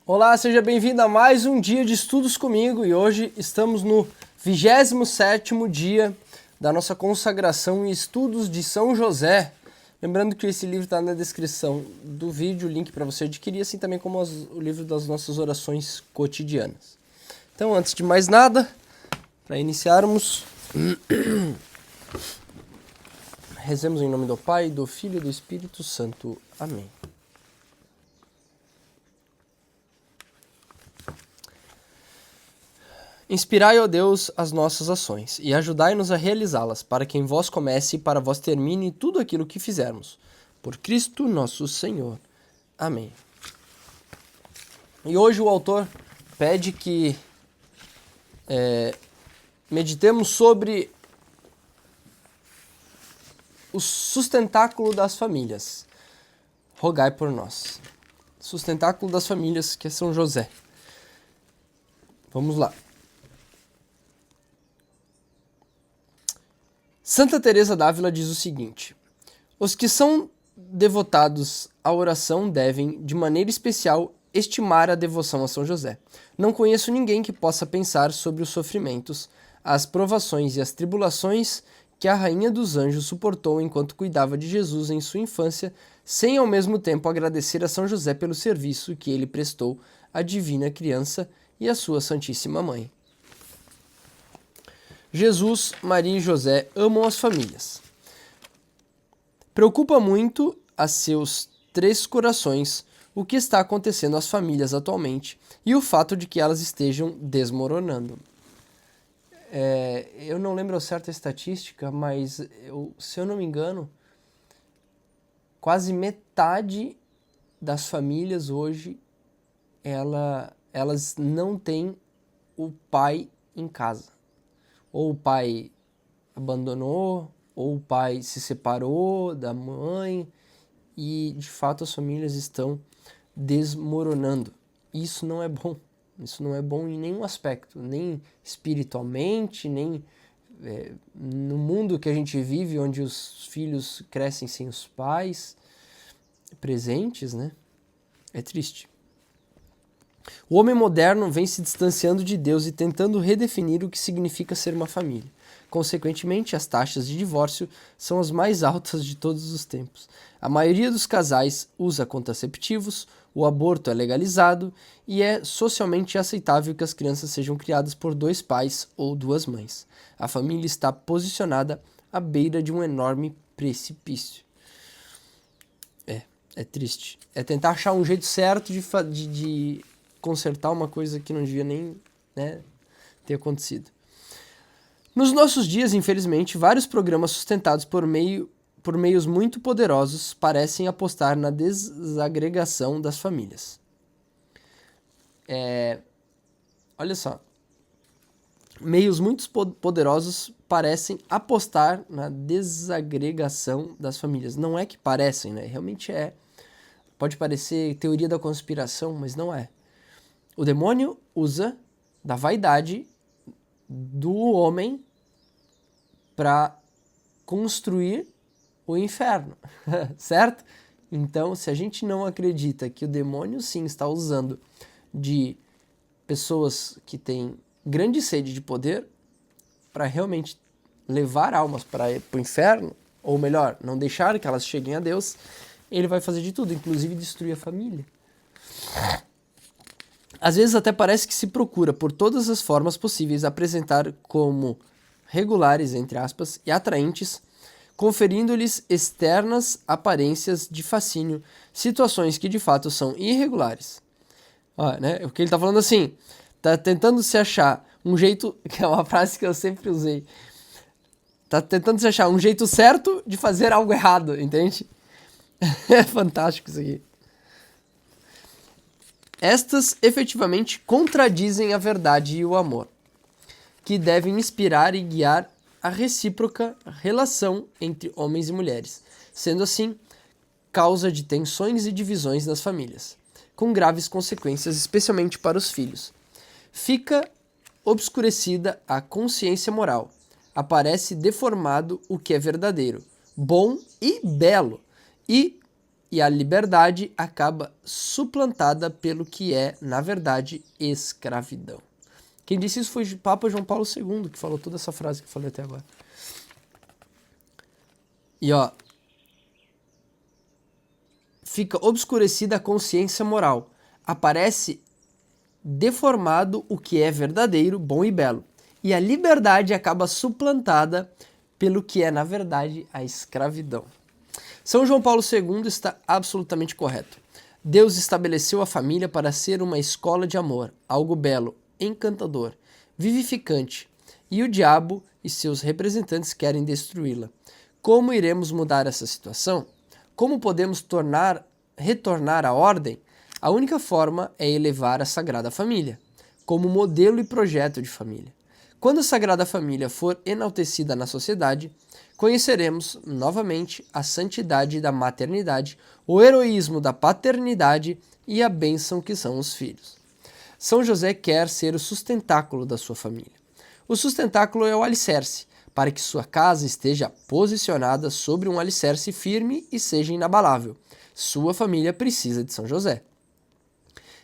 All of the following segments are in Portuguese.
Olá, seja bem-vindo a mais um dia de estudos comigo e hoje estamos no 27º dia da nossa consagração e estudos de São José. Lembrando que esse livro está na descrição do vídeo, o link para você adquirir, assim também como o livro das nossas orações cotidianas. Então, antes de mais nada, para iniciarmos, rezemos em nome do Pai, do Filho e do Espírito Santo. Amém. Inspirai, ó Deus, as nossas ações, e ajudai-nos a realizá-las, para que em vós comece e para vós termine tudo aquilo que fizermos. Por Cristo nosso Senhor. Amém. E hoje o autor pede que meditemos sobre o sustentáculo das famílias. Rogai por nós. Sustentáculo das famílias, que é São José. Vamos lá. Santa Teresa d'Ávila diz o seguinte: os que são devotados à oração devem, de maneira especial, estimar a devoção a São José. Não conheço ninguém que possa pensar sobre os sofrimentos, as provações e as tribulações que a Rainha dos Anjos suportou enquanto cuidava de Jesus em sua infância, sem ao mesmo tempo agradecer a São José pelo serviço que ele prestou à divina criança e à sua Santíssima Mãe. Jesus, Maria e José amam as famílias. Preocupa muito a seus três corações o que está acontecendo às famílias atualmente e o fato de que elas estejam desmoronando. Eu não lembro certa estatística, mas se eu não me engano, quase metade das famílias hoje elas não têm o pai em casa. Ou o pai abandonou, ou o pai se separou da mãe, e de fato as famílias estão desmoronando. Isso não é bom. Isso não é bom em nenhum aspecto, nem espiritualmente, nem no mundo que a gente vive, onde os filhos crescem sem os pais presentes, né? É triste. O homem moderno vem se distanciando de Deus e tentando redefinir o que significa ser uma família. Consequentemente, as taxas de divórcio são as mais altas de todos os tempos. A maioria dos casais usa contraceptivos, o aborto é legalizado e é socialmente aceitável que as crianças sejam criadas por dois pais ou duas mães. A família está posicionada à beira de um enorme precipício. É triste. É tentar achar um jeito certo de consertar uma coisa que não devia nem, ter acontecido. Nos nossos dias, infelizmente, vários programas sustentados por meios muito poderosos parecem apostar na desagregação das famílias. Olha só. Meios muito poderosos parecem apostar na desagregação das famílias. Não é que parecem, né? Realmente é. Pode parecer teoria da conspiração, mas não é. O demônio usa da vaidade do homem para construir o inferno, certo? Então, se a gente não acredita que o demônio sim está usando de pessoas que têm grande sede de poder para realmente levar almas para o inferno, ou melhor, não deixar que elas cheguem a Deus, ele vai fazer de tudo, inclusive destruir a família. Às vezes até parece que se procura, por todas as formas possíveis, apresentar como regulares, entre aspas, e atraentes, conferindo-lhes externas aparências de fascínio, situações que de fato são irregulares. O que ele está falando assim, está tentando se achar um jeito, que é uma frase que eu sempre usei, está tentando se achar um jeito certo de fazer algo errado, entende? É fantástico isso aqui. Estas efetivamente contradizem a verdade e o amor, que devem inspirar e guiar a recíproca relação entre homens e mulheres, sendo assim causa de tensões e divisões nas famílias, com graves consequências, especialmente para os filhos. Fica obscurecida a consciência moral, aparece deformado o que é verdadeiro, bom e belo, e e a liberdade acaba suplantada pelo que é, na verdade, escravidão. Quem disse isso foi o Papa João Paulo II, que falou toda essa frase que eu falei até agora. E ó, fica obscurecida a consciência moral. Aparece deformado o que é verdadeiro, bom e belo. E a liberdade acaba suplantada pelo que é, na verdade, a escravidão. São João Paulo II está absolutamente correto. Deus estabeleceu a família para ser uma escola de amor, algo belo, encantador, vivificante, e o diabo e seus representantes querem destruí-la. Como iremos mudar essa situação? Como podemos retornar à ordem? A única forma é elevar a Sagrada Família, como modelo e projeto de família. Quando a Sagrada Família for enaltecida na sociedade, conheceremos novamente a santidade da maternidade, o heroísmo da paternidade e a bênção que são os filhos. São José quer ser o sustentáculo da sua família. O sustentáculo é o alicerce, para que sua casa esteja posicionada sobre um alicerce firme e seja inabalável. Sua família precisa de São José.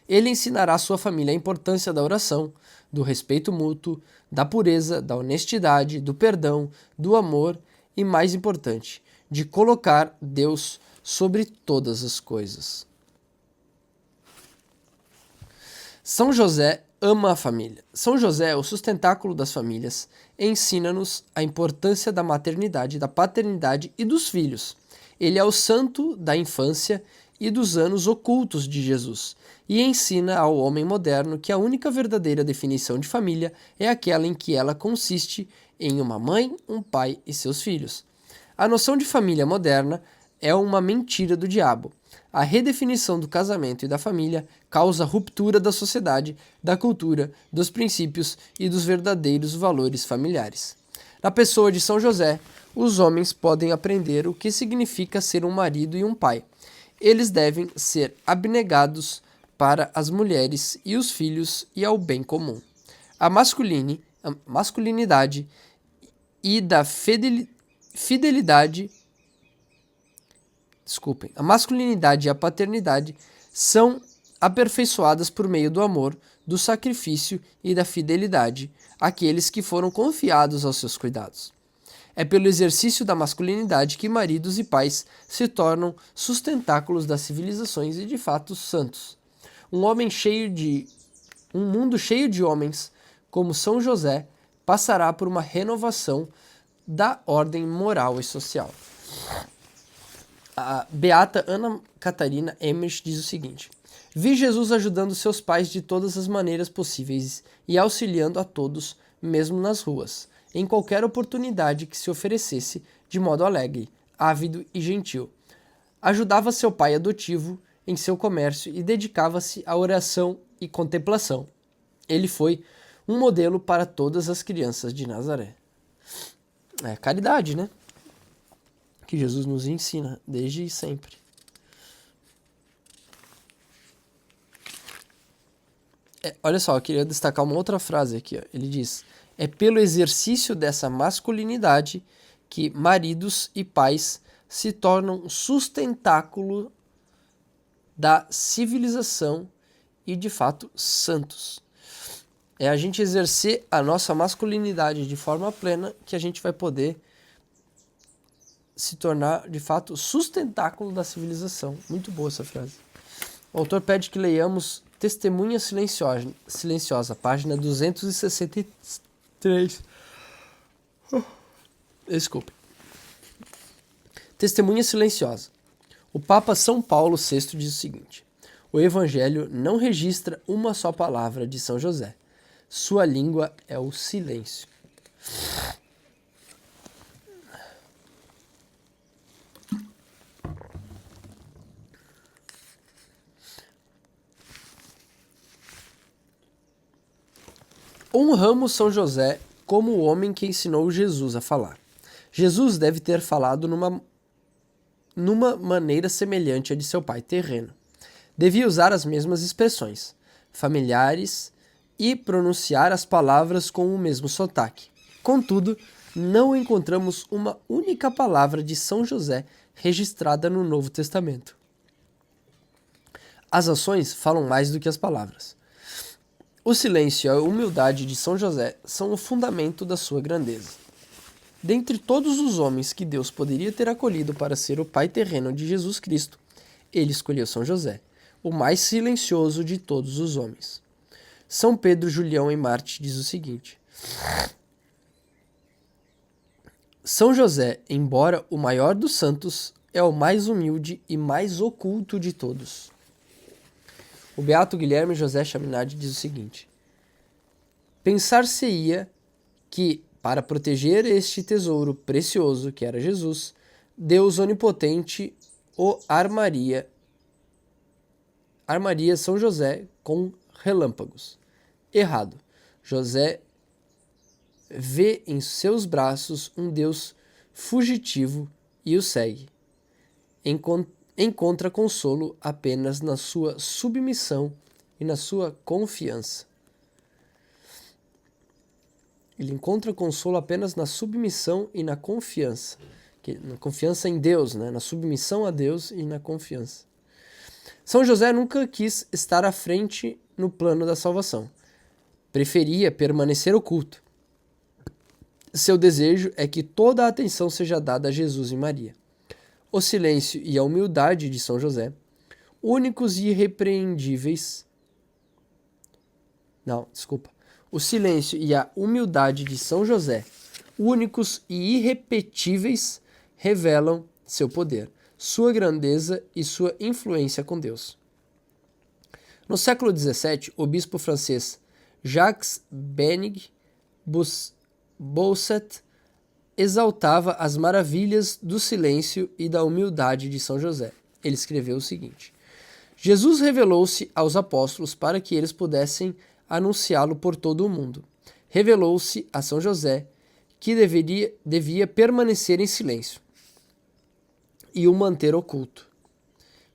Ele ensinará à sua família a importância da oração, do respeito mútuo, da pureza, da honestidade, do perdão, do amor e, mais importante, de colocar Deus sobre todas as coisas. São José ama a família. São José, o sustentáculo das famílias, ensina-nos a importância da maternidade, da paternidade e dos filhos. Ele é o santo da infância e dos anos ocultos de Jesus, e ensina ao homem moderno que a única verdadeira definição de família é aquela em que ela consiste em uma mãe, um pai e seus filhos. A noção de família moderna é uma mentira do diabo. A redefinição do casamento e da família causa ruptura da sociedade, da cultura, dos princípios e dos verdadeiros valores familiares. Na pessoa de São José, os homens podem aprender o que significa ser um marido e um pai. Eles devem ser abnegados para as mulheres e os filhos e ao bem comum. A masculinidade e da fidelidade. A masculinidade e a paternidade são aperfeiçoadas por meio do amor, do sacrifício e da fidelidade àqueles que foram confiados aos seus cuidados. É pelo exercício da masculinidade que maridos e pais se tornam sustentáculos das civilizações e de fato santos. Um mundo cheio de homens como São José passará por uma renovação da ordem moral e social. A beata Ana Catarina Emmerich diz o seguinte: vi Jesus ajudando seus pais de todas as maneiras possíveis e auxiliando a todos, mesmo nas ruas, em qualquer oportunidade que se oferecesse, de modo alegre, ávido e gentil. Ajudava seu pai adotivo em seu comércio e dedicava-se à oração e contemplação. Ele foi um modelo para todas as crianças de Nazaré. É caridade, né? Que Jesus nos ensina desde sempre. Olha só, eu queria destacar uma outra frase aqui. Ó. Ele diz: é pelo exercício dessa masculinidade que maridos e pais se tornam sustentáculo da civilização e, de fato, santos. É a gente exercer a nossa masculinidade de forma plena que a gente vai poder se tornar, de fato, sustentáculo da civilização. Muito boa essa frase. O autor pede que leiamos Testemunha Silenciosa, página 263. Desculpe. Testemunha Silenciosa. O Papa São Paulo VI diz o seguinte: o Evangelho não registra uma só palavra de São José. Sua língua é o silêncio. Honramos São José como o homem que ensinou Jesus a falar. Jesus deve ter falado numa maneira semelhante à de seu pai terreno. Devia usar as mesmas expressões familiares e pronunciar as palavras com o mesmo sotaque. Contudo, não encontramos uma única palavra de São José registrada no Novo Testamento. As ações falam mais do que as palavras. O silêncio e a humildade de São José são o fundamento da sua grandeza. Dentre todos os homens que Deus poderia ter acolhido para ser o pai terreno de Jesus Cristo, ele escolheu São José, o mais silencioso de todos os homens. São Pedro Julião em Marte diz o seguinte: São José, embora o maior dos santos, é o mais humilde e mais oculto de todos. O beato Guilherme José Chaminade diz o seguinte: pensar-se-ia que, para proteger este tesouro precioso que era Jesus, Deus onipotente o armaria São José com relâmpagos. Errado. José vê em seus braços um Deus fugitivo e o segue. Encontra consolo apenas na sua submissão e na sua confiança. Ele encontra consolo apenas na submissão e na confiança. Na confiança em Deus, né? Na submissão a Deus e na confiança. São José nunca quis estar à frente no plano da salvação. Preferia permanecer oculto. Seu desejo é que toda a atenção seja dada a Jesus e Maria. O silêncio e a humildade de São José, únicos e irrepreendíveis... O silêncio e a humildade de São José, únicos e irrepetíveis, revelam seu poder, sua grandeza e sua influência com Deus. No século XVII, o bispo francês Jacques Benig Bousset exaltava as maravilhas do silêncio e da humildade de São José. Ele escreveu o seguinte: Jesus revelou-se aos apóstolos para que eles pudessem anunciá-lo por todo o mundo. Revelou-se a São José que devia permanecer em silêncio e o manter oculto.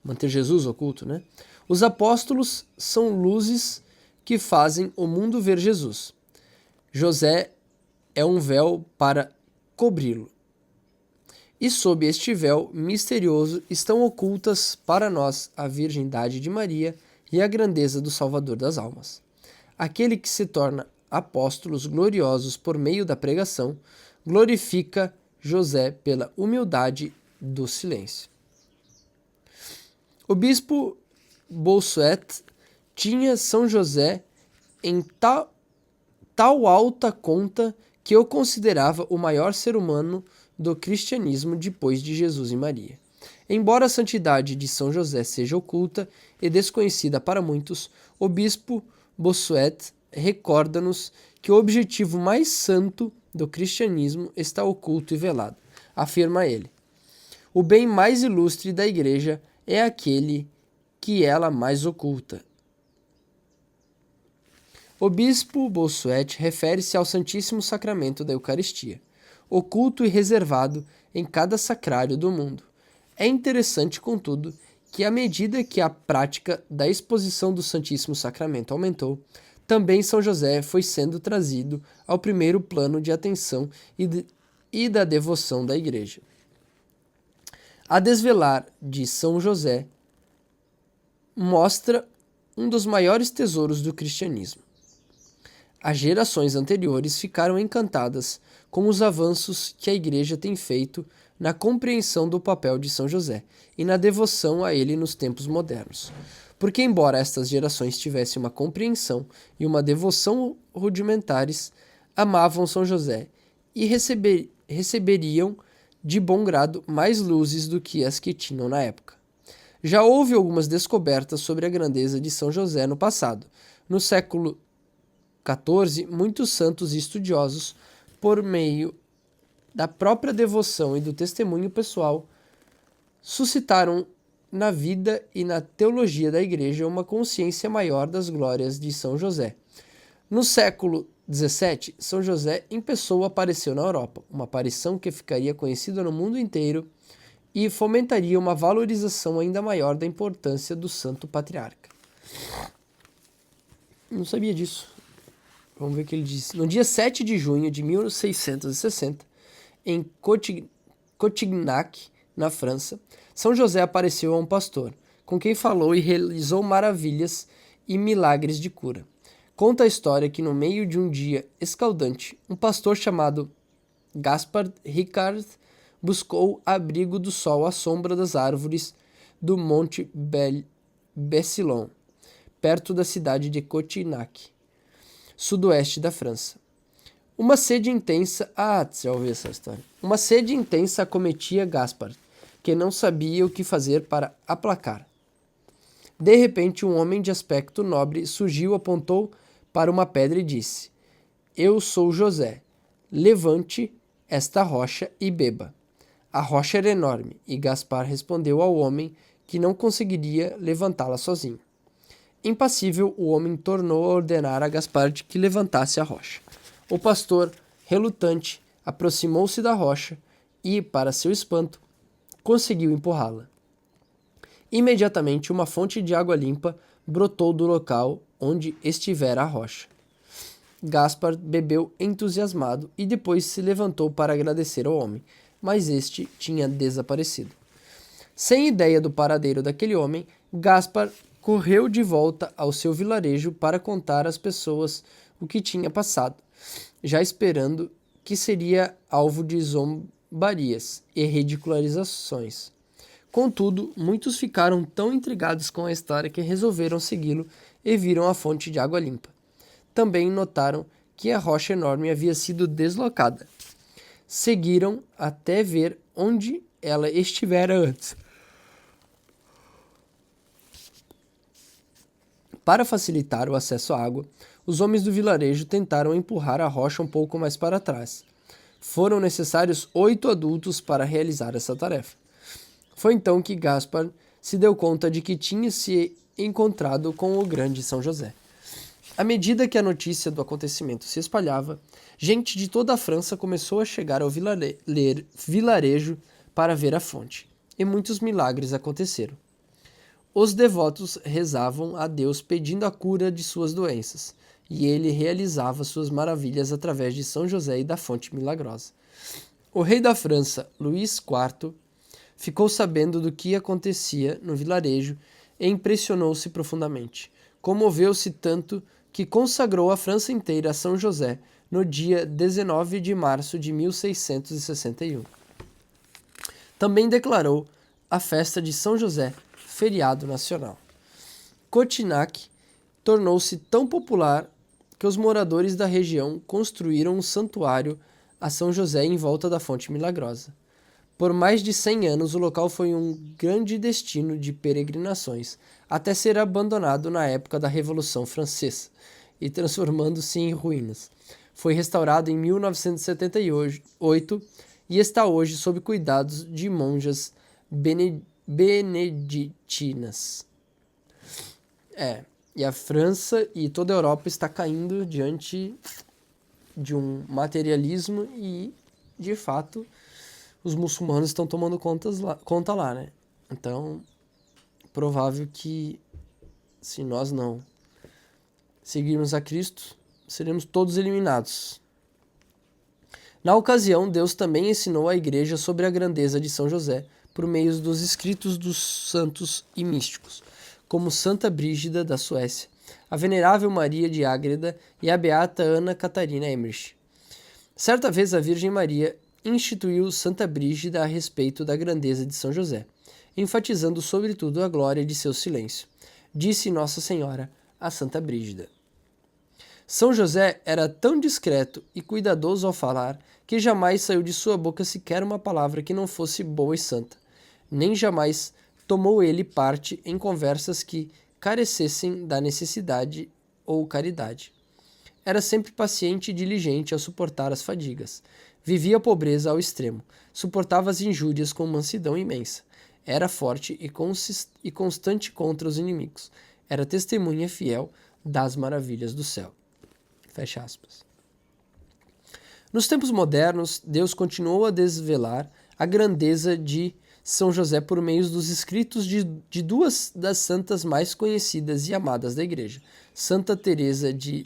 Manter Jesus oculto, né? Os apóstolos são luzes que fazem o mundo ver Jesus. José é um véu para cobri-lo. E sob este véu misterioso estão ocultas para nós a virgindade de Maria e a grandeza do Salvador das almas. Aquele que se torna apóstolos gloriosos por meio da pregação, glorifica José pela humildade do silêncio. O bispo Bossuet tinha São José em tal alta conta que o considerava o maior ser humano do cristianismo depois de Jesus e Maria. Embora a santidade de São José seja oculta e desconhecida para muitos, o bispo Bossuet recorda-nos que o objetivo mais santo do cristianismo está oculto e velado. Afirma ele: o bem mais ilustre da Igreja é aquele que ela mais oculta. O bispo Bossuet refere-se ao Santíssimo Sacramento da Eucaristia, oculto e reservado em cada sacrário do mundo. É interessante, contudo, que à medida que a prática da exposição do Santíssimo Sacramento aumentou, também São José foi sendo trazido ao primeiro plano de atenção e da devoção da Igreja. A desvelar de São José mostra um dos maiores tesouros do cristianismo. As gerações anteriores ficaram encantadas com os avanços que a Igreja tem feito na compreensão do papel de São José e na devoção a ele nos tempos modernos. Porque, embora estas gerações tivessem uma compreensão e uma devoção rudimentares, amavam São José e receberiam de bom grado mais luzes do que as que tinham na época. Já houve algumas descobertas sobre a grandeza de São José no passado. No século XIV, muitos santos e estudiosos, por meio da própria devoção e do testemunho pessoal, suscitaram na vida e na teologia da Igreja uma consciência maior das glórias de São José. No século XVII, São José em pessoa apareceu na Europa, uma aparição que ficaria conhecida no mundo inteiro e fomentaria uma valorização ainda maior da importância do Santo Patriarca. Não sabia disso. Vamos ver o que ele disse. No dia 7 de junho de 1660, em Cotignac, na França, São José apareceu a um pastor, com quem falou e realizou maravilhas e milagres de cura. Conta a história que no meio de um dia escaldante, um pastor chamado Gaspard Ricard buscou abrigo do sol à sombra das árvores do Monte Bessilon, perto da cidade de Cotignac, sudoeste da França. Uma sede intensa... você já ouviu essa história. Uma sede intensa acometia Gaspard, que não sabia o que fazer para aplacar. De repente, um homem de aspecto nobre surgiu, apontou para uma pedra e disse: Eu sou José. Levante esta rocha e beba. A rocha era enorme, e Gaspar respondeu ao homem que não conseguiria levantá-la sozinho. Impassível, o homem tornou a ordenar a Gaspar que levantasse a rocha. O pastor, relutante, aproximou-se da rocha e, para seu espanto, conseguiu empurrá-la. Imediatamente, uma fonte de água limpa brotou do local onde estivera a rocha. Gaspar bebeu entusiasmado e depois se levantou para agradecer ao homem, mas este tinha desaparecido. Sem ideia do paradeiro daquele homem, Gaspar correu de volta ao seu vilarejo para contar às pessoas o que tinha passado, já esperando que seria alvo de zombarias e ridicularizações. Contudo, muitos ficaram tão intrigados com a história que resolveram segui-lo e viram a fonte de água limpa. Também notaram que a rocha enorme havia sido deslocada. Seguiram até ver onde ela estivera antes. Para facilitar o acesso à água, os homens do vilarejo tentaram empurrar a rocha um pouco mais para trás. Foram necessários 8 adultos para realizar essa tarefa. Foi então que Gaspar se deu conta de que tinha se encontrado com o grande São José. À medida que a notícia do acontecimento se espalhava, gente de toda a França começou a chegar ao vilarejo para ver a fonte, e muitos milagres aconteceram. Os devotos rezavam a Deus pedindo a cura de suas doenças, e ele realizava suas maravilhas através de São José e da fonte milagrosa. O rei da França, Luís IV, ficou sabendo do que acontecia no vilarejo e impressionou-se profundamente. Comoveu-se tanto que consagrou a França inteira a São José no dia 19 de março de 1661. Também declarou a festa de São José feriado nacional. Cotignac tornou-se tão popular que os moradores da região construíram um santuário a São José em volta da fonte milagrosa. Por mais de 100 anos, o local foi um grande destino de peregrinações, até ser abandonado na época da Revolução Francesa e transformando-se em ruínas. Foi restaurado em 1978 e está hoje sob cuidados de monjas beneditinas. E a França e toda a Europa está caindo diante de um materialismo e, de fato, os muçulmanos estão tomando conta lá, né? Então, provável que, se nós não seguirmos a Cristo, seremos todos eliminados. Na ocasião, Deus também ensinou à igreja sobre a grandeza de São José por meio dos escritos dos santos e místicos, como Santa Brígida da Suécia, a Venerável Maria de Ágreda e a Beata Ana Catarina Emmerich. Certa vez a Virgem Maria instituiu Santa Brígida a respeito da grandeza de São José, enfatizando sobretudo a glória de seu silêncio. Disse Nossa Senhora a Santa Brígida. São José era tão discreto e cuidadoso ao falar que jamais saiu de sua boca sequer uma palavra que não fosse boa e santa, nem jamais tomou ele parte em conversas que carecessem da necessidade ou caridade. Era sempre paciente e diligente a suportar as fadigas. Vivia a pobreza ao extremo, suportava as injúrias com mansidão imensa. Era forte e constante contra os inimigos. Era testemunha fiel das maravilhas do céu. Fecha aspas. Nos tempos modernos, Deus continuou a desvelar a grandeza de São José por meio dos escritos de duas das santas mais conhecidas e amadas da Igreja, Santa Teresa de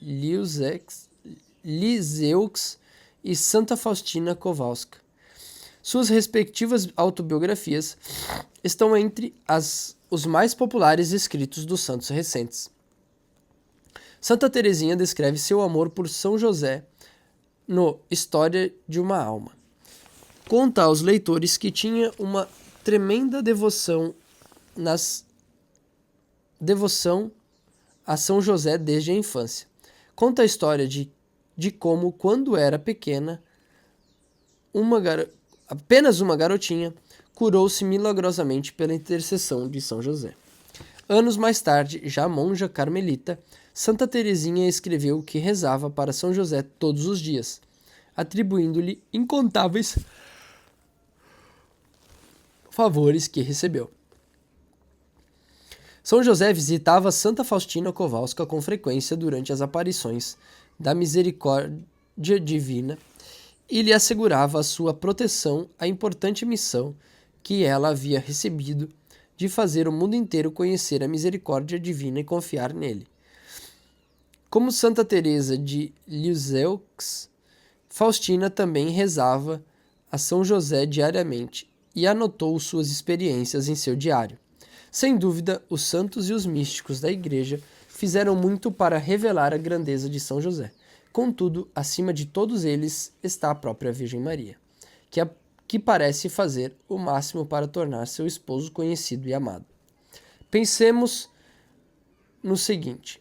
Lisieux e Santa Faustina Kowalska. Suas respectivas autobiografias estão entre as os mais populares escritos dos santos recentes. Santa Teresinha descreve seu amor por São José no História de uma Alma. Conta aos leitores que tinha uma tremenda devoção a São José desde a infância. Conta a história de como, quando era pequena, apenas uma garotinha, curou-se milagrosamente pela intercessão de São José. Anos mais tarde, já monja carmelita, Santa Teresinha escreveu que rezava para São José todos os dias, atribuindo-lhe incontáveis favores que recebeu. São José visitava Santa Faustina Kowalska com frequência durante as aparições da misericórdia divina e lhe assegurava a sua proteção à importante missão que ela havia recebido de fazer o mundo inteiro conhecer a misericórdia divina e confiar nele. Como Santa Teresa de Lisieux, Faustina também rezava a São José diariamente e anotou suas experiências em seu diário. Sem dúvida, os santos e os místicos da Igreja fizeram muito para revelar a grandeza de São José. Contudo, acima de todos eles está a própria Virgem Maria, que parece fazer o máximo para tornar seu esposo conhecido e amado. Pensemos no seguinte.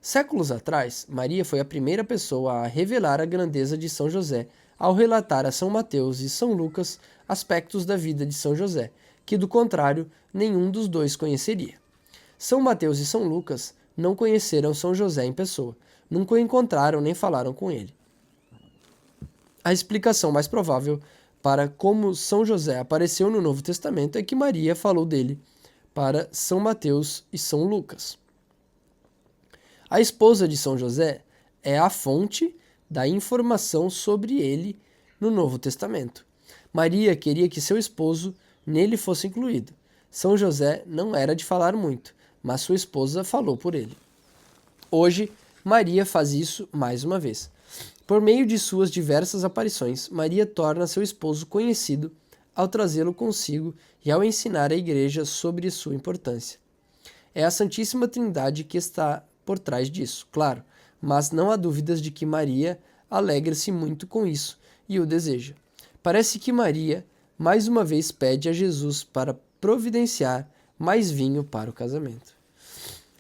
Séculos atrás, Maria foi a primeira pessoa a revelar a grandeza de São José ao relatar a São Mateus e São Lucas aspectos da vida de São José, que, do contrário, nenhum dos dois conheceria. São Mateus e São Lucas não conheceram São José em pessoa, nunca o encontraram nem falaram com ele. A explicação mais provável para como São José apareceu no Novo Testamento é que Maria falou dele para São Mateus e São Lucas. A esposa de São José é a fonte da informação sobre ele no Novo Testamento. Maria queria que seu esposo nele fosse incluído. São José não era de falar muito, mas sua esposa falou por ele. Hoje, Maria faz isso mais uma vez. Por meio de suas diversas aparições, Maria torna seu esposo conhecido ao trazê-lo consigo e ao ensinar a Igreja sobre sua importância. É a Santíssima Trindade que está por trás disso, claro, mas não há dúvidas de que Maria alegra-se muito com isso e o deseja. Parece que Maria, mais uma vez, pede a Jesus para providenciar mais vinho para o casamento.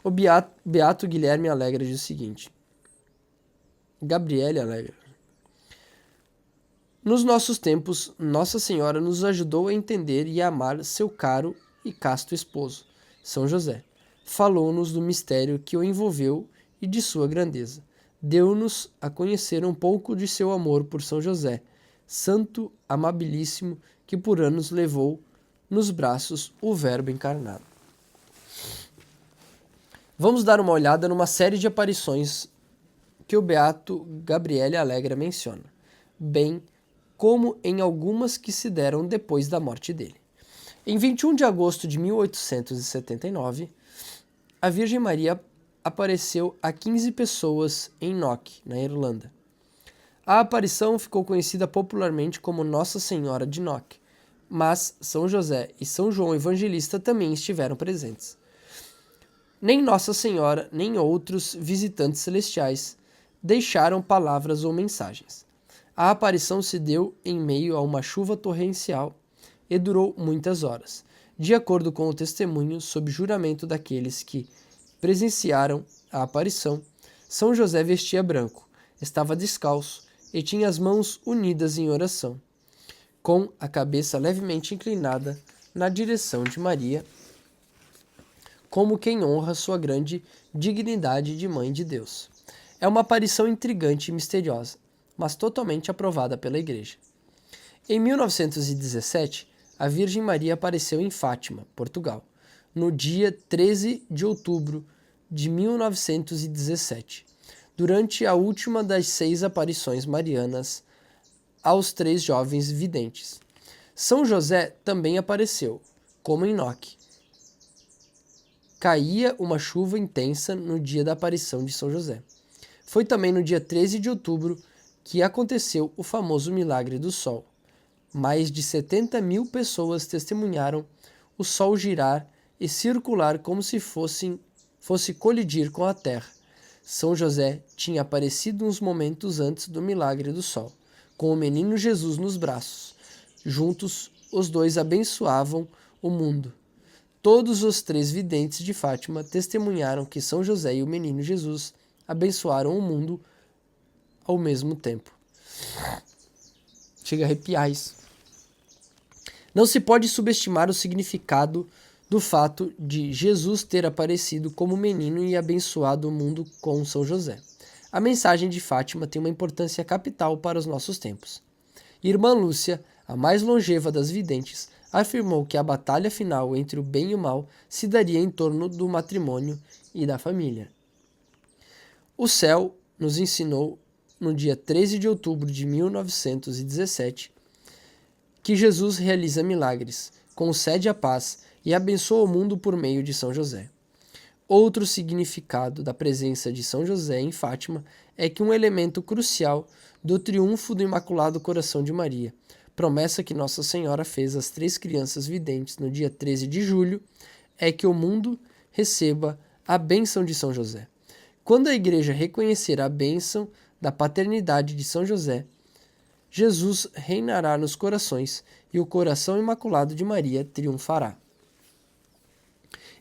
O Beato Guilherme Alegra diz o seguinte. Gabriele Alegra. Nos nossos tempos, Nossa Senhora nos ajudou a entender e a amar seu caro e casto esposo, São José. Falou-nos do mistério que o envolveu e de sua grandeza. Deu-nos a conhecer um pouco de seu amor por São José, santo amabilíssimo que por anos levou nos braços o Verbo encarnado. Vamos dar uma olhada numa série de aparições que o Beato Gabriele Alegra menciona, bem como em algumas que se deram depois da morte dele. Em 21 de agosto de 1879, a Virgem Maria apareceu a 15 pessoas em Knock, na Irlanda. A aparição ficou conhecida popularmente como Nossa Senhora de Knock, mas São José e São João Evangelista também estiveram presentes. Nem Nossa Senhora, nem outros visitantes celestiais deixaram palavras ou mensagens. A aparição se deu em meio a uma chuva torrencial e durou muitas horas, de acordo com o testemunho sob juramento daqueles que presenciaram a aparição. São José vestia branco, estava descalço e tinha as mãos unidas em oração, com a cabeça levemente inclinada na direção de Maria, como quem honra sua grande dignidade de Mãe de Deus. É uma aparição intrigante e misteriosa, mas totalmente aprovada pela Igreja. Em 1917, a Virgem Maria apareceu em Fátima, Portugal, no dia 13 de outubro de 1917, durante a última das 6 aparições marianas aos 3 jovens videntes. São José também apareceu, como em Knock. Caía uma chuva intensa no dia da aparição de São José. Foi também no dia 13 de outubro que aconteceu o famoso milagre do Sol. Mais de 70.000 pessoas testemunharam o Sol girar e circular como se fosse colidir com a terra. São José tinha aparecido uns momentos antes do milagre do sol, com o menino Jesus nos braços. Juntos, os dois abençoavam o mundo. Todos os 3 videntes de Fátima testemunharam que São José e o menino Jesus abençoaram o mundo ao mesmo tempo. Chega a arrepiar isso. Não se pode subestimar o significado do fato de Jesus ter aparecido como menino e abençoado o mundo com São José. A mensagem de Fátima tem uma importância capital para os nossos tempos. Irmã Lúcia, a mais longeva das videntes, afirmou que a batalha final entre o bem e o mal se daria em torno do matrimônio e da família. O céu nos ensinou, no dia 13 de outubro de 1917, que Jesus realiza milagres, concede a paz e abençoa o mundo por meio de São José. Outro significado da presença de São José em Fátima é que um elemento crucial do triunfo do Imaculado Coração de Maria, promessa que Nossa Senhora fez às 3 crianças videntes no dia 13 de julho, é que o mundo receba a bênção de São José. Quando a Igreja reconhecer a bênção da paternidade de São José, Jesus reinará nos corações e o coração imaculado de Maria triunfará.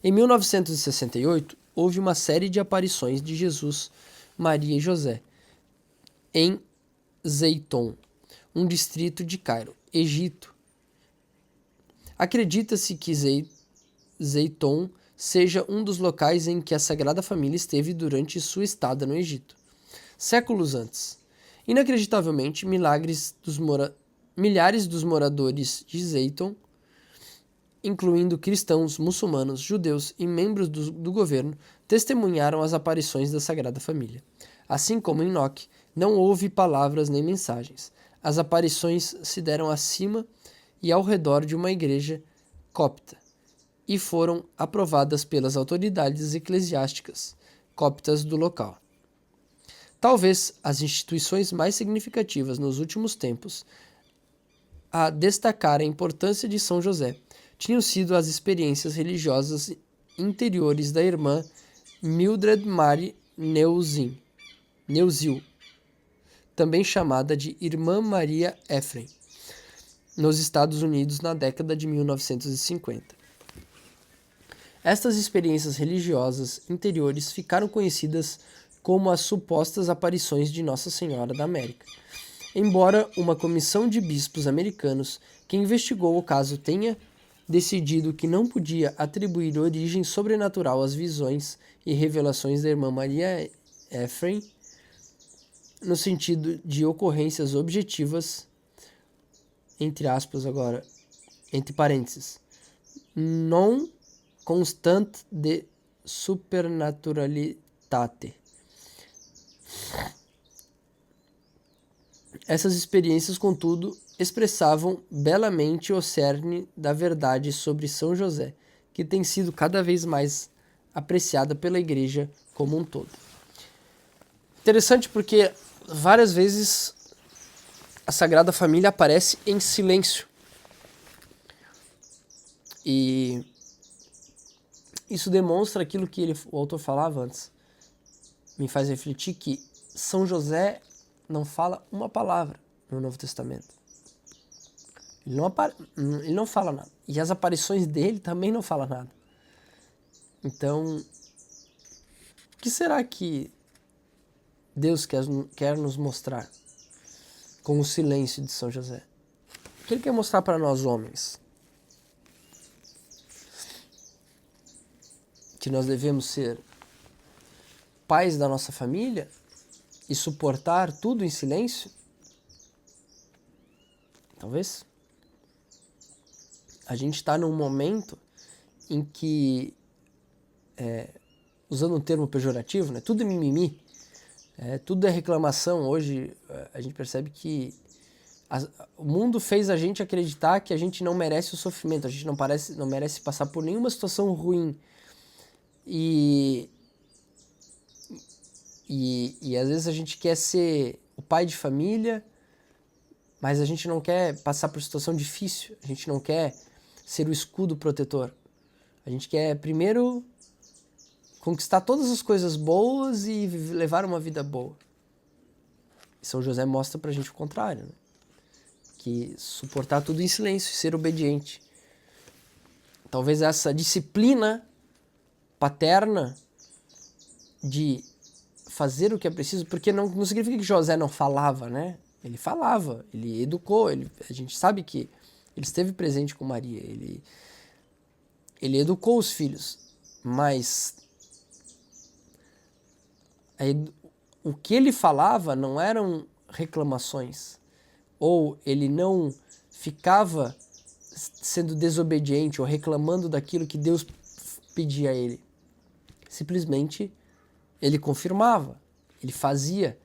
Em 1968, houve uma série de aparições de Jesus, Maria e José, em Zeiton, um distrito de Cairo, Egito. Acredita-se que Zeiton seja um dos locais em que a Sagrada Família esteve durante sua estada no Egito. Séculos antes. Inacreditavelmente, milhares dos moradores de Zeiton, incluindo cristãos, muçulmanos, judeus e membros do governo, testemunharam as aparições da Sagrada Família. Assim como em Enoque, não houve palavras nem mensagens. As aparições se deram acima e ao redor de uma igreja copta e foram aprovadas pelas autoridades eclesiásticas coptas do local. Talvez as instituições mais significativas nos últimos tempos a destacar a importância de São José tinham sido as experiências religiosas interiores da irmã Mildred Mary Neuzil, também chamada de Irmã Maria Ephraim, nos Estados Unidos na década de 1950. Estas experiências religiosas interiores ficaram conhecidas como as supostas aparições de Nossa Senhora da América. Embora uma comissão de bispos americanos que investigou o caso tenha decidido que não podia atribuir origem sobrenatural às visões e revelações da irmã Maria Ephraim, no sentido de ocorrências objetivas, entre aspas agora, entre parênteses, non constante de supernaturalitate. Essas experiências, contudo, expressavam belamente o cerne da verdade sobre São José, que tem sido cada vez mais apreciada pela Igreja como um todo. Interessante porque várias vezes a Sagrada Família aparece em silêncio. E isso demonstra aquilo que o autor falava antes. Me faz refletir que São José não fala uma palavra no Novo Testamento. Ele não fala nada. E as aparições dele também não falam nada. Então, o que será que Deus quer nos mostrar com o silêncio de São José? O que ele quer mostrar para nós homens? Que nós devemos ser pais da nossa família e suportar tudo em silêncio? Talvez. A gente está num momento em que, usando um termo pejorativo, né, tudo é mimimi, tudo é reclamação. Hoje a gente percebe que o mundo fez a gente acreditar que a gente não merece o sofrimento, a gente não merece passar por nenhuma situação ruim. E às vezes a gente quer ser o pai de família, mas a gente não quer passar por situação difícil, a gente não quer ser o escudo protetor. A gente quer primeiro conquistar todas as coisas boas e levar uma vida boa. E São José mostra pra gente o contrário, né? Que suportar tudo em silêncio e ser obediente. Talvez essa disciplina paterna de fazer o que é preciso, porque não significa que José não falava, né? Ele falava, ele educou, a gente sabe que ele esteve presente com Maria, ele educou os filhos, mas o que ele falava não eram reclamações, ou ele não ficava sendo desobediente ou reclamando daquilo que Deus pedia a ele. Simplesmente ele confirmava, ele fazia.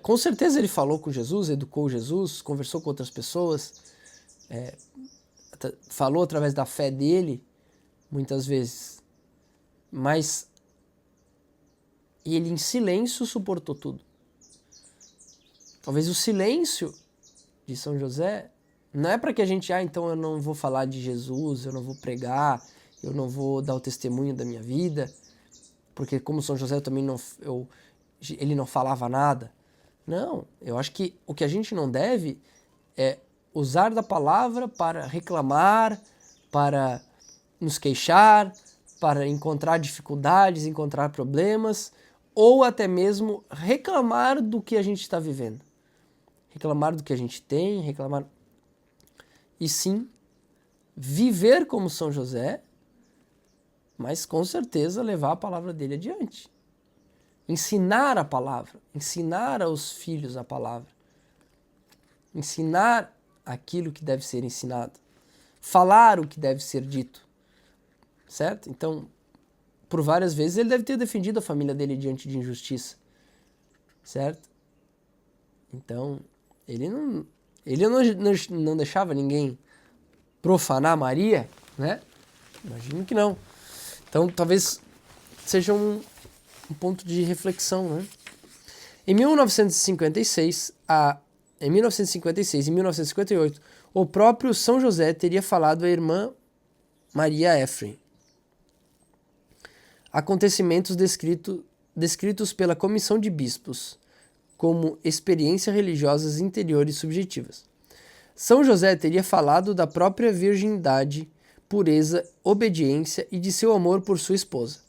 Com certeza ele falou com Jesus, educou Jesus, conversou com outras pessoas, falou através da fé dele, muitas vezes. Mas ele em silêncio suportou tudo. Talvez o silêncio de São José não é para que a gente, então eu não vou falar de Jesus, eu não vou pregar, eu não vou dar o testemunho da minha vida, porque como São José eu também ele não falava nada. Não, eu acho que o que a gente não deve é usar da palavra para reclamar, para nos queixar, para encontrar dificuldades, encontrar problemas, ou até mesmo reclamar do que a gente está vivendo. Reclamar do que a gente tem, reclamar... E sim, viver como São José, mas com certeza levar a palavra dele adiante. Ensinar a palavra, ensinar aos filhos a palavra. Ensinar aquilo que deve ser ensinado. Falar o que deve ser dito. Certo? Então, por várias vezes ele deve ter defendido a família dele diante de injustiça. Certo? Então, ele não deixava ninguém profanar Maria, né? Imagino que não. Então, talvez seja um ponto de reflexão, né? Em 1956 e 1958, o próprio São José teria falado à irmã Maria Ephraim. Acontecimentos descritos pela Comissão de Bispos como experiências religiosas interiores subjetivas. São José teria falado da própria virgindade, pureza, obediência e de seu amor por sua esposa.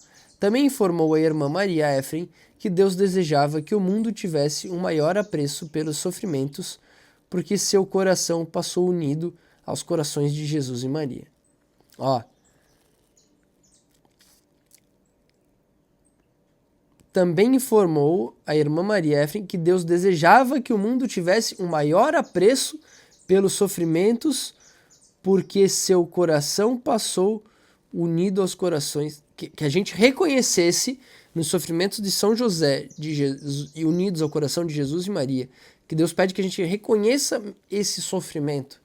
Também informou a irmã Maria Ephraim que Deus desejava que o mundo tivesse um maior apreço pelos sofrimentos, porque seu coração passou unido aos corações de Jesus e Maria. Também informou a irmã Maria Ephraim que Deus desejava que o mundo tivesse um maior apreço pelos sofrimentos, porque seu coração passou unido aos corações, que a gente reconhecesse nos sofrimentos de São José de Jesus, e unidos ao coração de Jesus e Maria, que Deus pede que a gente reconheça esse sofrimento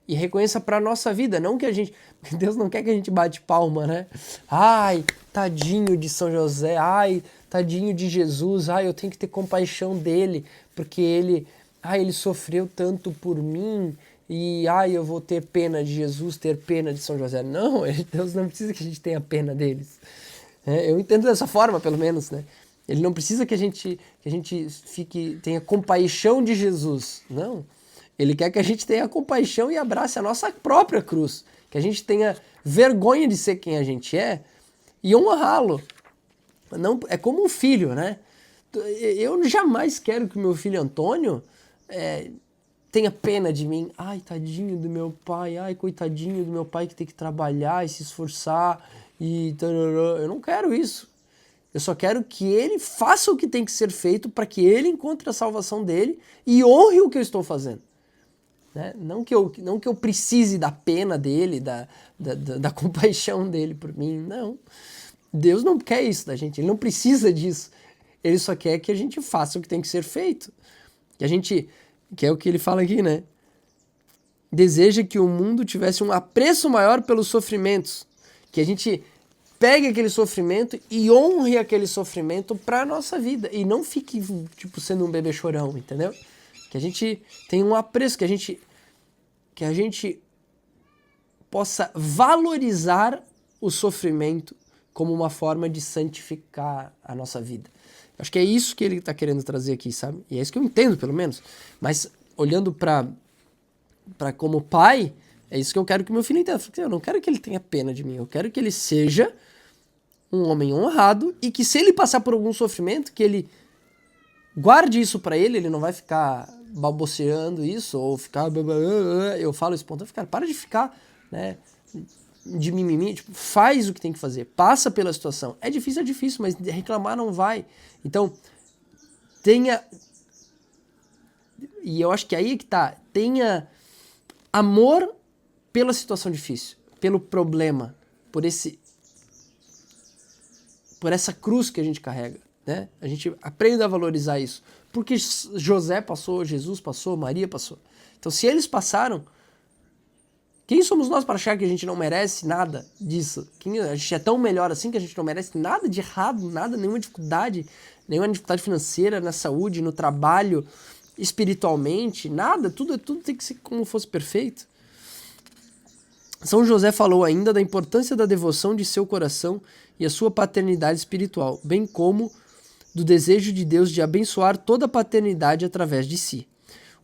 e reconheça para a nossa vida, não que a gente... Deus não quer que a gente bate palma, né? Ai, tadinho de São José, ai, tadinho de Jesus, ai, eu tenho que ter compaixão dele, porque ele sofreu tanto por mim, e ai, eu vou ter pena de Jesus, ter pena de São José. Não, Deus não precisa que a gente tenha pena deles. Eu entendo dessa forma, pelo menos, né? Ele não precisa que a gente tenha compaixão de Jesus, não. Ele quer que a gente tenha compaixão e abrace a nossa própria cruz, que a gente tenha vergonha de ser quem a gente é e honrá-lo. Não, é como um filho, né? Eu jamais quero que o meu filho Antônio tenha pena de mim. Ai, tadinho do meu pai, ai, coitadinho do meu pai que tem que trabalhar e se esforçar e tarará. Eu não quero isso. Eu só quero que ele faça o que tem que ser feito para que ele encontre a salvação dele e honre o que eu estou fazendo. Né? Não que eu precise da pena dele, da compaixão dele por mim, não. Deus não quer isso da gente, ele não precisa disso. Ele só quer que a gente faça o que tem que ser feito. Que é o que ele fala aqui, né? Deseja que o mundo tivesse um apreço maior pelos sofrimentos. Que a gente pegue aquele sofrimento e honre aquele sofrimento para a nossa vida. E não fique, sendo um bebê chorão, entendeu? Que a gente tenha um apreço, que a gente possa valorizar o sofrimento como uma forma de santificar a nossa vida. Acho que é isso que ele está querendo trazer aqui, sabe? E é isso que eu entendo, pelo menos. Mas olhando para como pai, é isso que eu quero que meu filho entenda. Eu não quero que ele tenha pena de mim. Eu quero que ele seja um homem honrado e que, se ele passar por algum sofrimento, que ele guarde isso para ele. Ele não vai ficar balbuciando isso ou ficar... Eu falo isso, ponto. Cara, para de ficar, né, de mimimi. Tipo, faz o que tem que fazer. Passa pela situação. É difícil, mas reclamar não vai. Então, tenha... E eu acho que aí é que tá. Tenha amor pela situação difícil, pelo problema, por essa cruz que a gente carrega, né? A gente aprende a valorizar isso. Porque José passou, Jesus passou, Maria passou. Então, se eles passaram, quem somos nós para achar que a gente não merece nada disso? A gente é tão melhor assim que a gente não merece nada de errado, nada, nenhuma dificuldade financeira, na saúde, no trabalho, espiritualmente, nada, tudo tem que ser como fosse perfeito. São José falou ainda da importância da devoção de seu coração e a sua paternidade espiritual, bem como do desejo de Deus de abençoar toda a paternidade através de si.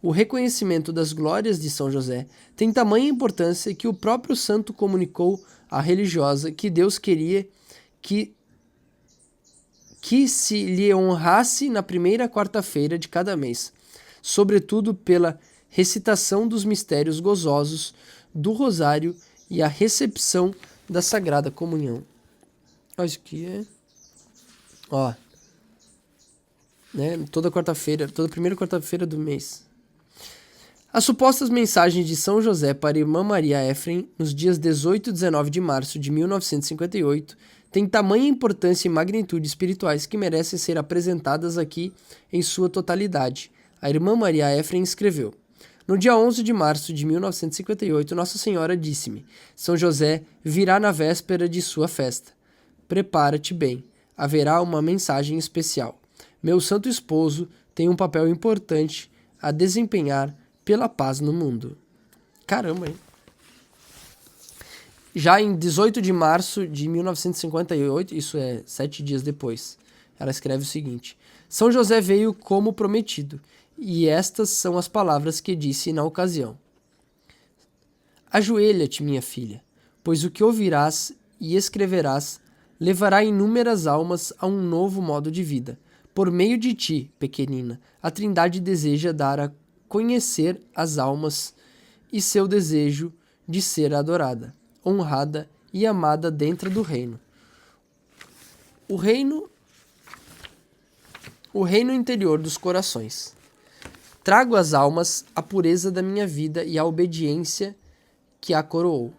O reconhecimento das glórias de São José tem tamanha importância que o próprio santo comunicou à religiosa que Deus queria que se lhe honrasse na primeira quarta-feira de cada mês, sobretudo pela recitação dos mistérios gozosos do Rosário e a recepção da Sagrada Comunhão. Olha isso aqui, né? Toda primeira quarta-feira do mês. As supostas mensagens de São José para a irmã Maria Ephraim, nos dias 18 e 19 de março de 1958, têm tamanha importância e magnitude espirituais que merecem ser apresentadas aqui em sua totalidade. A irmã Maria Ephraim escreveu: no dia 11 de março de 1958, Nossa Senhora disse-me: São José virá na véspera de sua festa. Prepara-te bem, haverá uma mensagem especial. Meu santo esposo tem um papel importante a desempenhar pela paz no mundo. Caramba, hein? Já em 18 de março de 1958, isso é 7 dias depois, ela escreve o seguinte: São José veio como prometido, e estas são as palavras que disse na ocasião. Ajoelha-te, minha filha, pois o que ouvirás e escreverás levará inúmeras almas a um novo modo de vida. Por meio de ti, pequenina, a Trindade deseja dar a conhecer as almas e seu desejo de ser adorada, honrada e amada dentro do reino. O reino interior dos corações. Trago às almas a pureza da minha vida e a obediência que a coroou.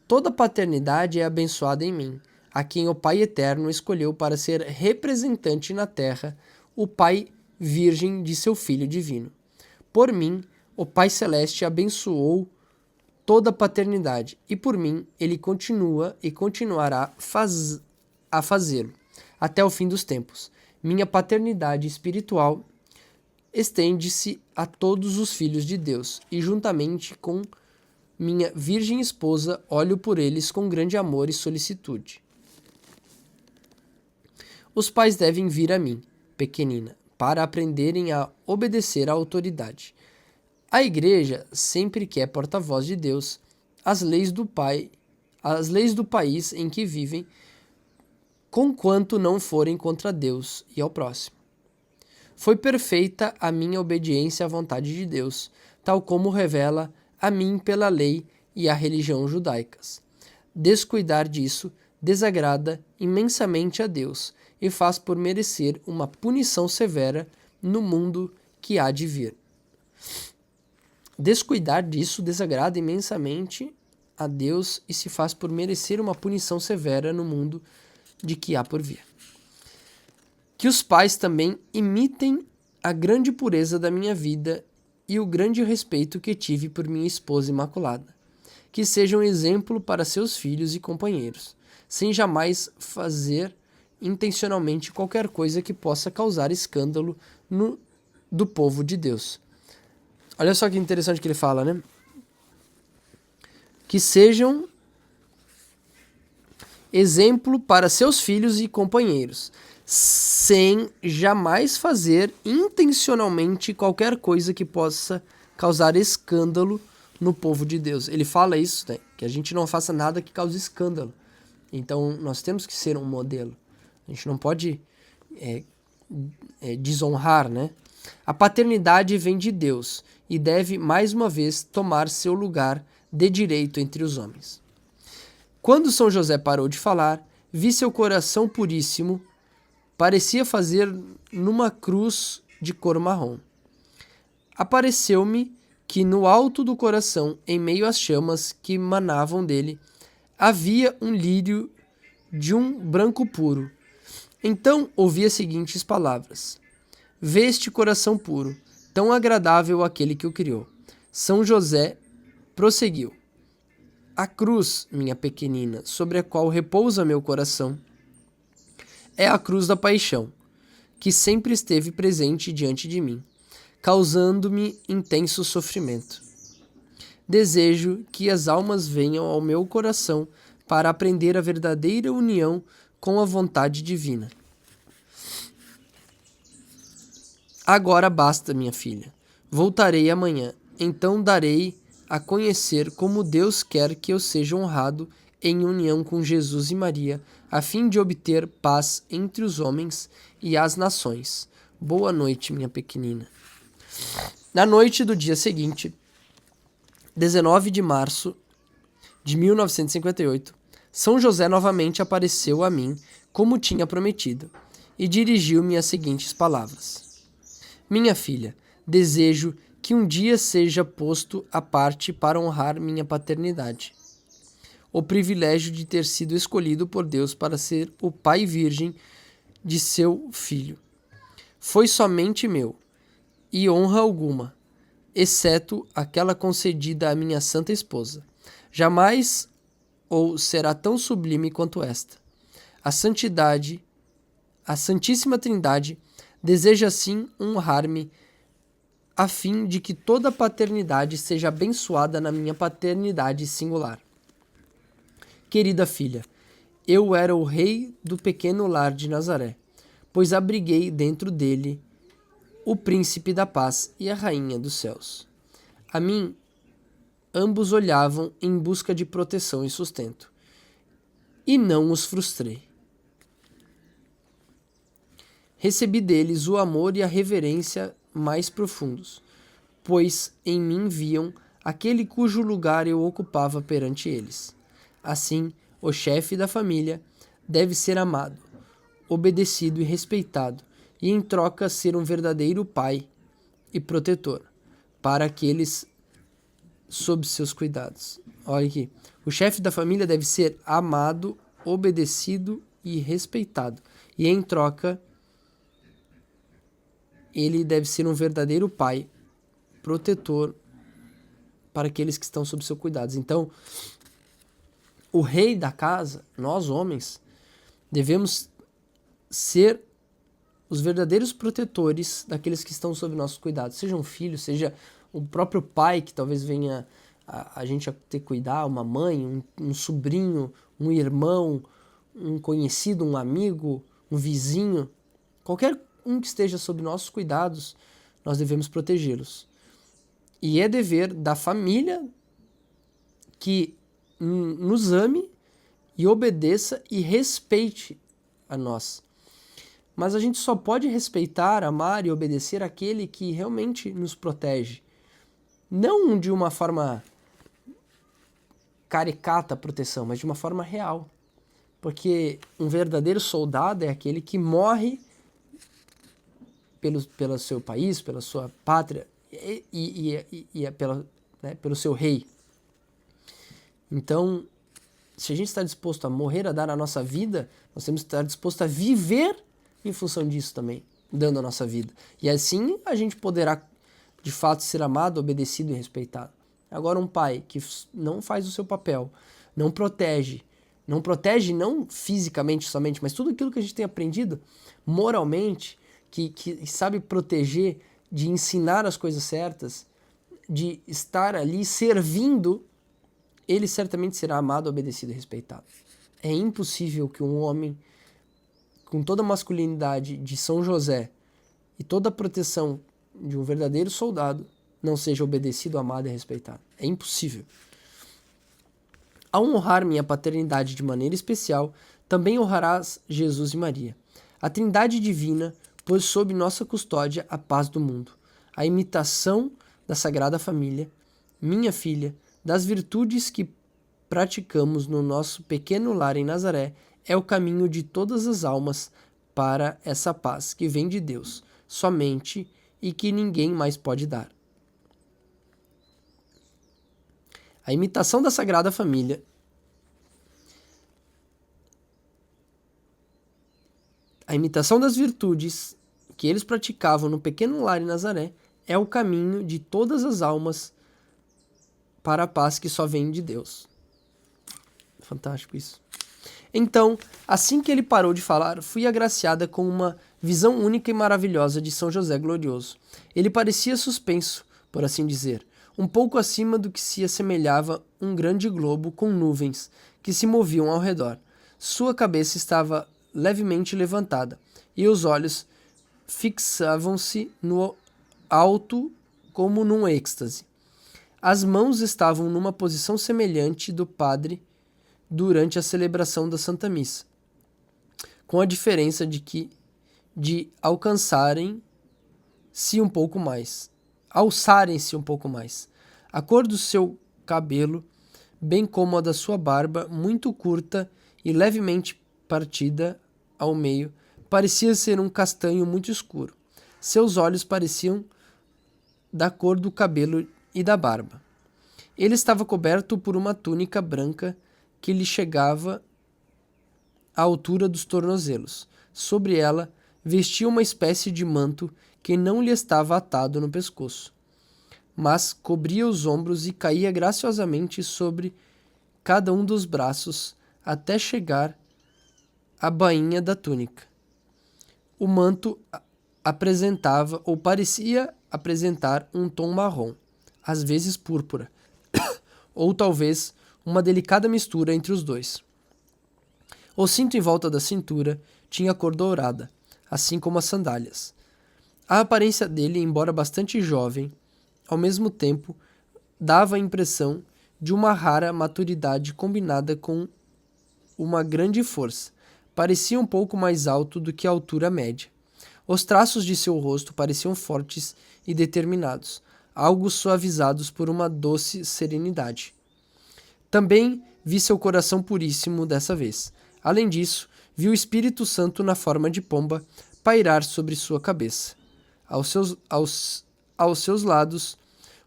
Toda paternidade é abençoada em mim, a quem o Pai Eterno escolheu para ser representante na terra, o Pai Virgem de seu Filho Divino. Por mim, o Pai Celeste abençoou toda a paternidade, e por mim ele continua e continuará a fazê-lo, até o fim dos tempos. Minha paternidade espiritual estende-se a todos os filhos de Deus, e juntamente com minha virgem esposa olho por eles com grande amor e solicitude. Os pais devem vir a mim, pequenina, para aprenderem a obedecer à autoridade. A Igreja sempre quer porta-voz de Deus, as leis do país em que vivem, conquanto não forem contra Deus e ao próximo. Foi perfeita a minha obediência à vontade de Deus, tal como revela a mim pela lei e a religião judaicas. Descuidar disso desagrada imensamente a Deus e faz por merecer uma punição severa no mundo que há de vir. Descuidar disso desagrada imensamente a Deus e se faz por merecer uma punição severa no mundo de que há por vir. Que os pais também imitem a grande pureza da minha vida e o grande respeito que tive por minha esposa imaculada. Que sejam exemplo para seus filhos e companheiros, sem jamais fazer intencionalmente qualquer coisa que possa causar escândalo do povo de Deus. Olha só que interessante que ele fala, né? que sejam exemplo para seus filhos e companheiros, sem jamais fazer intencionalmente qualquer coisa que possa causar escândalo no povo de Deus. Ele fala isso, né? Que a gente não faça nada que cause escândalo. Então, nós temos que ser um modelo. A gente não pode desonrar, né? A paternidade vem de Deus e deve, mais uma vez, tomar seu lugar de direito entre os homens. Quando São José parou de falar, vi seu coração puríssimo, parecia fazer numa cruz de cor marrom. Apareceu-me que no alto do coração, em meio às chamas que manavam dele, havia um lírio de um branco puro. Então ouvi as seguintes palavras: Vê este coração puro, tão agradável àquele que o criou. São José prosseguiu: A cruz, minha pequenina, sobre a qual repousa meu coração, é a cruz da paixão, que sempre esteve presente diante de mim, causando-me intenso sofrimento. Desejo que as almas venham ao meu coração para aprender a verdadeira união com a vontade divina. Agora basta, minha filha. Voltarei amanhã. Então darei a conhecer como Deus quer que eu seja honrado em união com Jesus e Maria, a fim de obter paz entre os homens e as nações. Boa noite, minha pequenina. Na noite do dia seguinte, 19 de março de 1958, São José novamente apareceu a mim, como tinha prometido, e dirigiu-me as seguintes palavras: Minha filha, desejo que um dia seja posto à parte para honrar minha paternidade. O privilégio de ter sido escolhido por Deus para ser o pai virgem de seu filho foi somente meu, e honra alguma, exceto aquela concedida à minha santa esposa, jamais ou será tão sublime quanto esta. A santidade, a Santíssima Trindade, deseja assim honrar-me, a fim de que toda paternidade seja abençoada na minha paternidade singular. Querida filha, eu era o rei do pequeno lar de Nazaré, pois abriguei dentro dele o príncipe da paz e a rainha dos céus. A mim, ambos olhavam em busca de proteção e sustento, e não os frustrei. Recebi deles o amor e a reverência mais profundos, pois em mim viam aquele cujo lugar eu ocupava perante eles. Assim, o chefe da família deve ser amado, obedecido e respeitado, e em troca ser um verdadeiro pai e protetor para aqueles sob seus cuidados. Olha aqui. O chefe da família deve ser amado, obedecido e respeitado. E em troca, ele deve ser um verdadeiro pai, protetor para aqueles que estão sob seus cuidados. Então, o rei da casa, nós homens, devemos ser os verdadeiros protetores daqueles que estão sob nossos cuidados. Seja um filho, seja o próprio pai que talvez venha a gente a ter que cuidar, uma mãe, um sobrinho, um irmão, um conhecido, um amigo, um vizinho. Qualquer um que esteja sob nossos cuidados, nós devemos protegê-los. E é dever da família que nos ame e obedeça e respeite a nós. Mas a gente só pode respeitar, amar e obedecer aquele que realmente nos protege. Não de uma forma caricata a proteção, mas de uma forma real. Porque um verdadeiro soldado é aquele que morre pelo seu país, pela sua pátria e pelo seu rei. Então, se a gente está disposto a morrer, a dar a nossa vida, nós temos que estar disposto a viver em função disso também, dando a nossa vida. E assim a gente poderá, de fato, ser amado, obedecido e respeitado. Agora, um pai que não faz o seu papel, não protege não fisicamente somente, mas tudo aquilo que a gente tem aprendido moralmente, que sabe proteger, de ensinar as coisas certas, de estar ali servindo ele certamente será amado, obedecido e respeitado. É impossível que um homem com toda a masculinidade de São José e toda a proteção de um verdadeiro soldado não seja obedecido, amado e respeitado. É impossível. Ao honrar minha paternidade de maneira especial, também honrarás Jesus e Maria. A Trindade Divina pôs sob nossa custódia a paz do mundo. A imitação da Sagrada Família, minha filha, das virtudes que praticamos no nosso pequeno lar em Nazaré, é o caminho de todas as almas para essa paz que vem de Deus, somente, e que ninguém mais pode dar. A imitação da Sagrada Família, a imitação das virtudes que eles praticavam no pequeno lar em Nazaré é o caminho de todas as almas para a paz que só vem de Deus. Fantástico isso. Então, assim que ele parou de falar, fui agraciada com uma visão única e maravilhosa de São José glorioso. Ele parecia suspenso, por assim dizer, um pouco acima do que se assemelhava um grande globo com nuvens que se moviam ao redor. Sua cabeça estava levemente levantada e os olhos fixavam-se no alto como num êxtase. As mãos estavam numa posição semelhante do padre durante a celebração da Santa Missa, com a diferença de alçarem-se um pouco mais. A cor do seu cabelo, bem como a da sua barba, muito curta e levemente partida ao meio, parecia ser um castanho muito escuro. Seus olhos pareciam da cor do cabelo e da barba. Ele estava coberto por uma túnica branca que lhe chegava à altura dos tornozelos. Sobre ela, vestia uma espécie de manto que não lhe estava atado no pescoço, mas cobria os ombros e caía graciosamente sobre cada um dos braços até chegar à bainha da túnica. O manto apresentava ou parecia apresentar um tom marrom, às vezes púrpura, ou talvez uma delicada mistura entre os dois. O cinto em volta da cintura tinha cor dourada, assim como as sandálias. A aparência dele, embora bastante jovem, ao mesmo tempo dava a impressão de uma rara maturidade combinada com uma grande força. Parecia um pouco mais alto do que a altura média. Os traços de seu rosto pareciam fortes e determinados, algo suavizados por uma doce serenidade. Também vi seu coração puríssimo dessa vez. Além disso, vi o Espírito Santo na forma de pomba pairar sobre sua cabeça. Aos seus lados,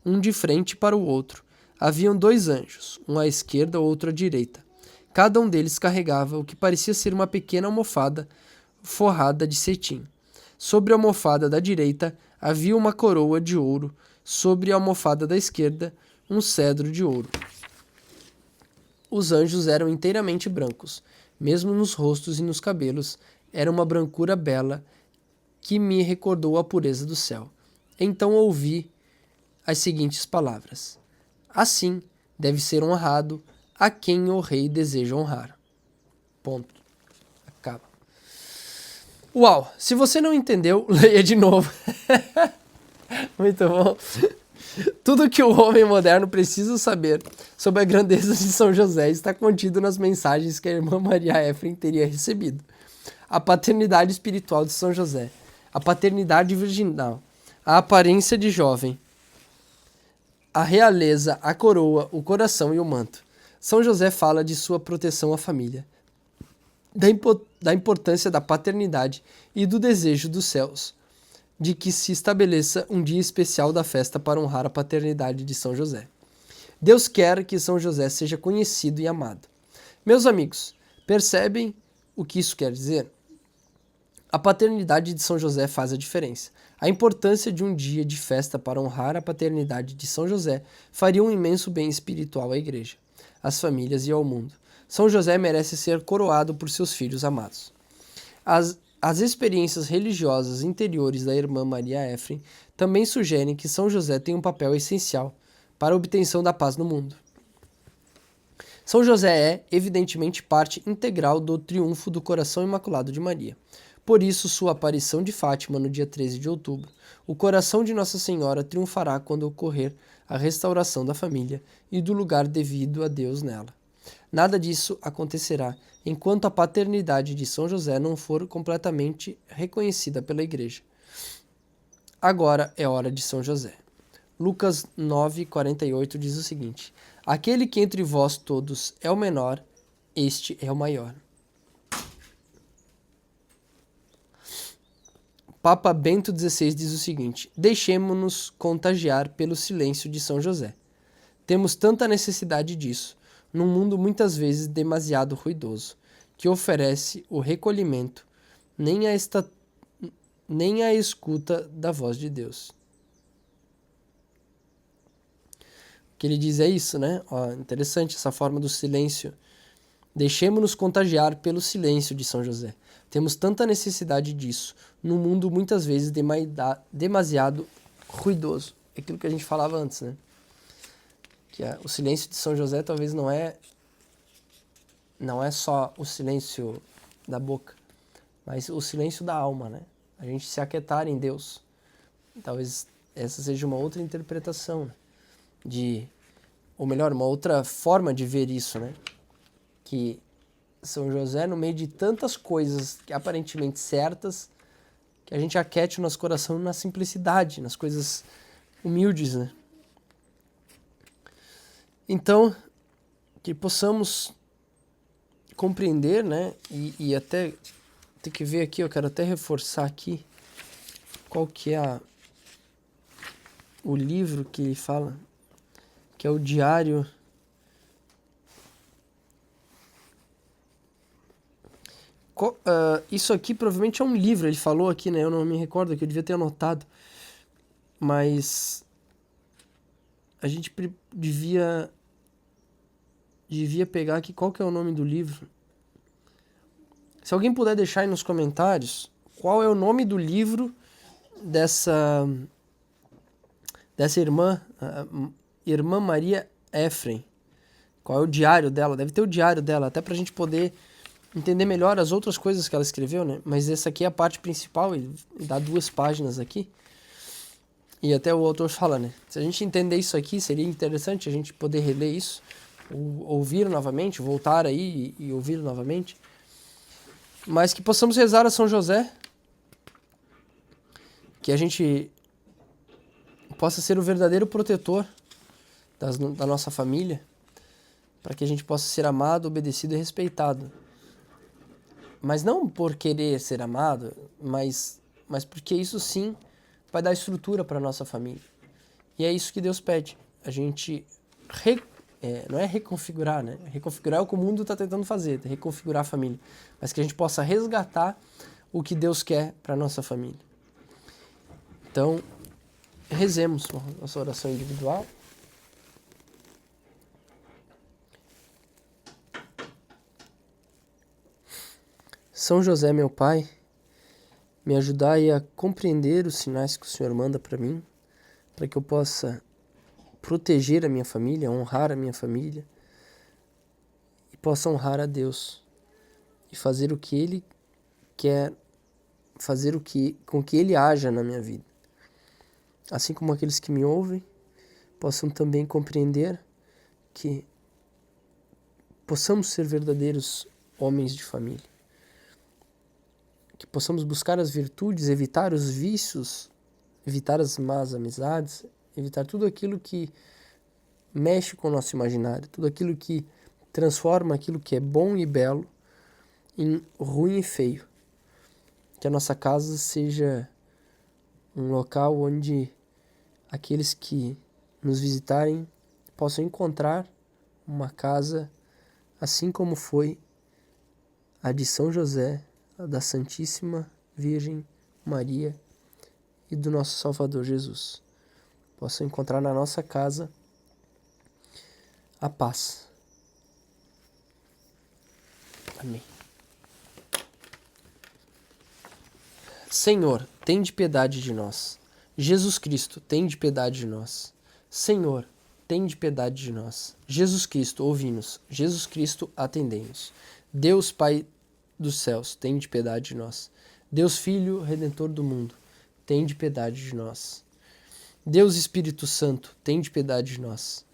um de frente para o outro, haviam 2 anjos, um à esquerda, outro à direita. Cada um deles carregava o que parecia ser uma pequena almofada forrada de cetim. Sobre a almofada da direita havia uma coroa de ouro, sobre a almofada da esquerda, um cedro de ouro. Os anjos eram inteiramente brancos, mesmo nos rostos e nos cabelos, era uma brancura bela que me recordou a pureza do céu. Então ouvi as seguintes palavras: assim deve ser honrado a quem o rei deseja honrar. Ponto. Acaba. Uau! Se você não entendeu, leia de novo. Muito bom. Tudo que o homem moderno precisa saber sobre a grandeza de São José está contido nas mensagens que a irmã Maria Ephraim teria recebido. A paternidade espiritual de São José, a paternidade virginal, a aparência de jovem, a realeza, a coroa, o coração e o manto. São José fala de sua proteção à família, da importância da paternidade e do desejo dos céus de que se estabeleça um dia especial da festa para honrar a paternidade de São José. Deus quer que São José seja conhecido e amado. Meus amigos, percebem o que isso quer dizer? A paternidade de São José faz a diferença. A importância de um dia de festa para honrar a paternidade de São José faria um imenso bem espiritual à Igreja, às famílias e ao mundo. São José merece ser coroado por seus filhos amados. As experiências religiosas interiores da irmã Maria Ephraim também sugerem que São José tem um papel essencial para a obtenção da paz no mundo. São José é, evidentemente, parte integral do triunfo do coração imaculado de Maria. Por isso, sua aparição de Fátima no dia 13 de outubro, o coração de Nossa Senhora triunfará quando ocorrer a restauração da família e do lugar devido a Deus nela. Nada disso acontecerá enquanto a paternidade de São José não for completamente reconhecida pela Igreja. Agora é hora de São José. Lucas 9:48 diz o seguinte: aquele que entre vós todos é o menor, este é o maior. Papa Bento XVI diz o seguinte: deixemo-nos contagiar pelo silêncio de São José. Temos tanta necessidade disso, num mundo muitas vezes demasiado ruidoso, que oferece o recolhimento, nem a escuta da voz de Deus. O que ele diz é isso, né? Interessante essa forma do silêncio. Deixemo-nos contagiar pelo silêncio de São José. Temos tanta necessidade disso, num mundo muitas vezes demasiado ruidoso. É aquilo que a gente falava antes, né? Que o silêncio de São José talvez não é só o silêncio da boca, mas o silêncio da alma, né? A gente se aquietar em Deus. Talvez essa seja uma outra interpretação, né? Ou melhor, uma outra forma de ver isso, né? Que São José, no meio de tantas coisas que aparentemente certas, que a gente aquiete o nosso coração na simplicidade, nas coisas humildes, né? Então, que possamos compreender, né? E até tem que ver aqui, eu quero até reforçar aqui qual que é o livro que ele fala, que é o Diário. Isso aqui provavelmente é um livro, ele falou aqui, né? Eu não me recordo, que eu devia ter anotado. Mas a gente devia pegar aqui qual que é o nome do livro. Se alguém puder deixar aí nos comentários qual é o nome do livro dessa irmã, irmã Maria Ephraim. Qual é o diário dela? Deve ter o diário dela, até pra gente poder entender melhor as outras coisas que ela escreveu, né? Mas essa aqui é a parte principal, ele dá 2 páginas aqui. E até o autor fala, né? Se a gente entender isso aqui, seria interessante a gente poder reler isso, ou ouvir novamente, voltar aí e ouvir novamente. Mas que possamos rezar a São José, que a gente possa ser o verdadeiro protetor da nossa família, para que a gente possa ser amado, obedecido e respeitado. Mas não por querer ser amado, mas porque isso sim vai dar estrutura para a nossa família. E é isso que Deus pede. A gente não é reconfigurar, né? Reconfigurar é o que o mundo está tentando fazer, reconfigurar a família. Mas que a gente possa resgatar o que Deus quer para a nossa família. Então, rezemos nossa oração individual. São José, meu Pai, me ajudai a compreender os sinais que o Senhor manda para mim, para que eu possa proteger a minha família, honrar a minha família e possa honrar a Deus e fazer o que Ele quer, fazer com que Ele haja na minha vida. Assim como aqueles que me ouvem possam também compreender que possamos ser verdadeiros homens de família. Que possamos buscar as virtudes, evitar os vícios, evitar as más amizades, evitar tudo aquilo que mexe com o nosso imaginário, tudo aquilo que transforma aquilo que é bom e belo em ruim e feio. Que a nossa casa seja um local onde aqueles que nos visitarem possam encontrar uma casa assim como foi a de São José, a da Santíssima Virgem Maria e do nosso Salvador Jesus. Possam encontrar na nossa casa a paz. Amém. Senhor, tende piedade de nós. Jesus Cristo, tende piedade de nós. Senhor, tende piedade de nós. Jesus Cristo, ouvi-nos. Jesus Cristo, atendei-nos. Deus Pai dos céus, tende piedade de nós. Deus Filho, Redentor do mundo, tende piedade de nós. Deus Espírito Santo, tende piedade de nós.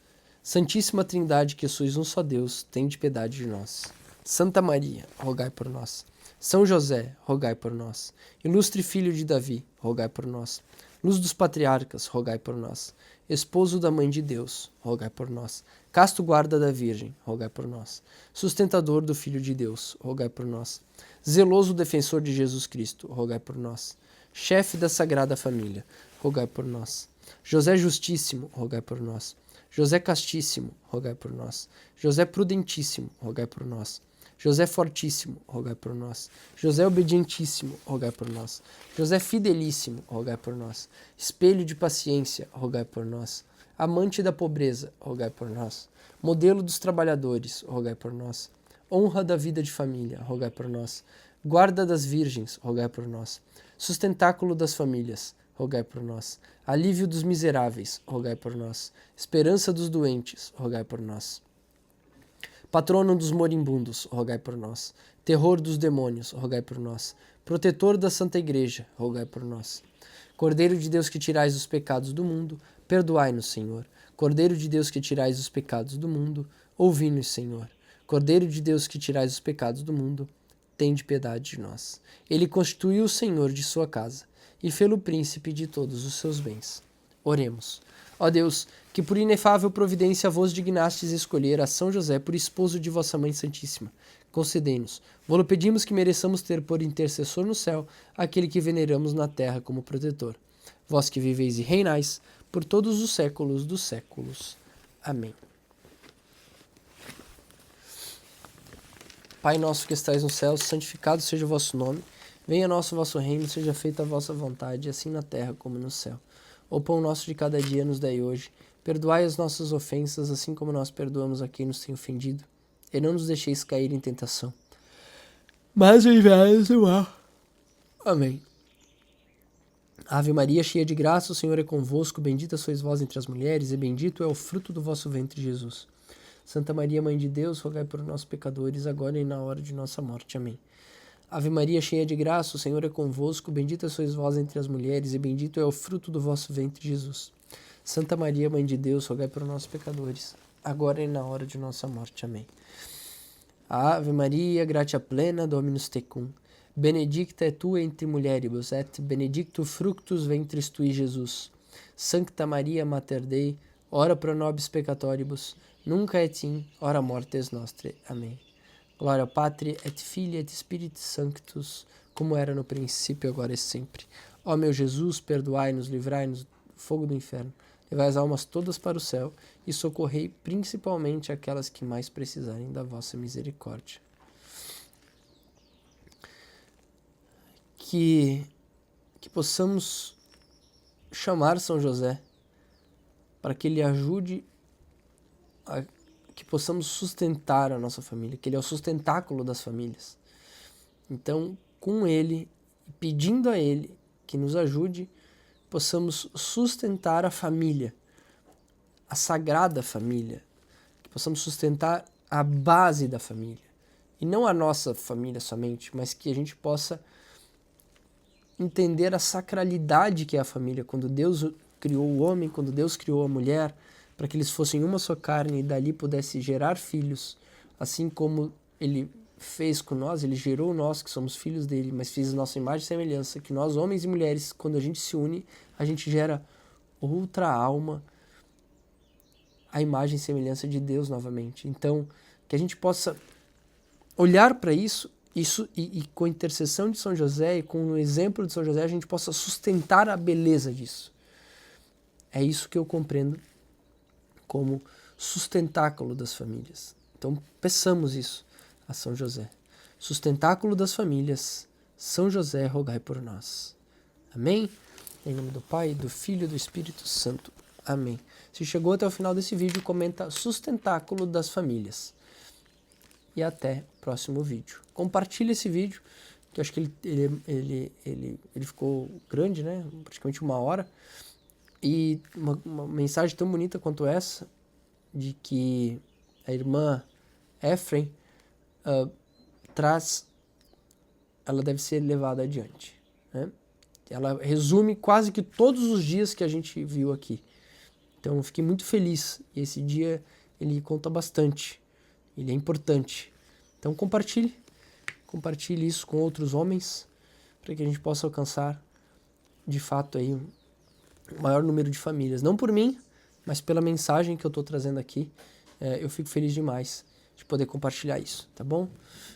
Santíssima Trindade, que sois um só Deus, tende piedade de nós. Santa Maria, rogai por nós. São José, rogai por nós. Ilustre Filho de Davi, rogai por nós. Luz dos patriarcas, rogai por nós. Esposo da Mãe de Deus, rogai por nós. Casto guarda da Virgem, rogai por nós. Sustentador do Filho de Deus, rogai por nós. Zeloso defensor de Jesus Cristo, rogai por nós. Chefe da Sagrada Família, rogai por nós. José Justíssimo, rogai por nós. José Castíssimo, rogai por nós. José Prudentíssimo, rogai por nós. José Fortíssimo, rogai por nós. José Obedientíssimo, rogai por nós. José Fidelíssimo, rogai por nós. Espelho de paciência, rogai por nós. Amante da pobreza, rogai por nós. Modelo dos trabalhadores, rogai por nós. Honra da vida de família, rogai por nós. Guarda das virgens, rogai por nós. Sustentáculo das famílias, rogai por nós. Alívio dos miseráveis, rogai por nós. Esperança dos doentes, rogai por nós. Patrono dos moribundos, rogai por nós. Terror dos demônios, rogai por nós. Protetor da Santa Igreja, rogai por nós. Cordeiro de Deus que tirais os pecados do mundo, perdoai-nos, Senhor. Cordeiro de Deus que tirais os pecados do mundo, ouvi-nos, Senhor. Cordeiro de Deus que tirais os pecados do mundo, tende piedade de nós. Ele constituiu o Senhor de sua casa e fê-lo príncipe de todos os seus bens. Oremos. Ó Deus, que por inefável providência vos dignastes escolher a São José por esposo de vossa Mãe Santíssima, concedei-nos. Vô-lo pedimos que mereçamos ter por intercessor no céu aquele que veneramos na terra como protetor. Vós que viveis e reinais por todos os séculos dos séculos. Amém. Pai nosso que estais no céu, santificado seja o vosso nome. Venha a nosso vosso reino, seja feita a vossa vontade, assim na terra como no céu. O pão nosso de cada dia nos dai hoje. Perdoai as nossas ofensas, assim como nós perdoamos a quem nos tem ofendido. E não nos deixeis cair em tentação, mas livrai-nos do mal. Amém. Ave Maria, cheia de graça, o Senhor é convosco. Bendita sois vós entre as mulheres, e bendito é o fruto do vosso ventre, Jesus. Santa Maria, Mãe de Deus, rogai por nós, pecadores, agora e na hora de nossa morte. Amém. Ave Maria, cheia de graça, o Senhor é convosco. Bendita sois vós entre as mulheres, e bendito é o fruto do vosso ventre, Jesus. Santa Maria, Mãe de Deus, rogai por nós, pecadores, agora e na hora de nossa morte. Amém. Ave Maria, gratia plena, Dominus tecum. Benedicta et tu entre mulieribus, et benedictus fructus ventris tui, Jesus. Sancta Maria, Mater Dei, ora pro nobis peccatoribus, nunca et in hora mortis nostre. Amém. Glória ao Patri, et Filii, et Spiritus Sanctus, como era no princípio, agora e sempre. Ó meu Jesus, perdoai-nos, livrai-nos do fogo do inferno, levai as almas todas para o céu e socorrei principalmente aquelas que mais precisarem da vossa misericórdia. Que possamos chamar São José para que ele ajude que possamos sustentar a nossa família, que ele é o sustentáculo das famílias. Então, com ele, pedindo a ele que nos ajude, possamos sustentar a família, a sagrada família, que possamos sustentar a base da família. E não a nossa família somente, mas que a gente possa entender a sacralidade que é a família, quando Deus criou o homem, quando Deus criou a mulher, para que eles fossem uma só carne e dali pudesse gerar filhos, assim como ele fez com nós, ele gerou nós que somos filhos dele, mas fez nossa imagem e semelhança, que nós, homens e mulheres, quando a gente se une, a gente gera outra alma, a imagem e semelhança de Deus novamente. Então, que a gente possa olhar para isso e com a intercessão de São José e com o exemplo de São José, a gente possa sustentar a beleza disso. É isso que eu compreendo como sustentáculo das famílias. Então, peçamos isso a São José. Sustentáculo das famílias, São José, rogai por nós. Amém? Em nome do Pai, do Filho e do Espírito Santo. Amém. Se chegou até o final desse vídeo, comenta sustentáculo das famílias. E até o próximo vídeo. Compartilhe esse vídeo, que eu acho que ele ficou grande, né? Praticamente 1 hora. E uma mensagem tão bonita quanto essa, de que a irmã Efraim ela deve ser levada adiante, né? Ela resume quase que todos os dias que a gente viu aqui. Então eu fiquei muito feliz. E esse dia ele conta bastante. Ele é importante. Então compartilhe isso com outros homens para que a gente possa alcançar de fato aí o maior número de famílias. Não por mim, mas pela mensagem que eu estou trazendo aqui. Eu fico feliz demais de poder compartilhar isso, tá bom?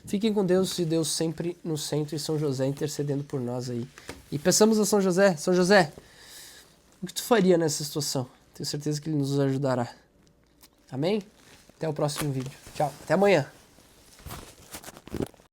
Fiquem com Deus e Deus sempre no centro e São José intercedendo por nós aí. E peçamos a São José, o que tu faria nessa situação? Tenho certeza que ele nos ajudará. Amém? Até o próximo vídeo. Tchau. Até amanhã.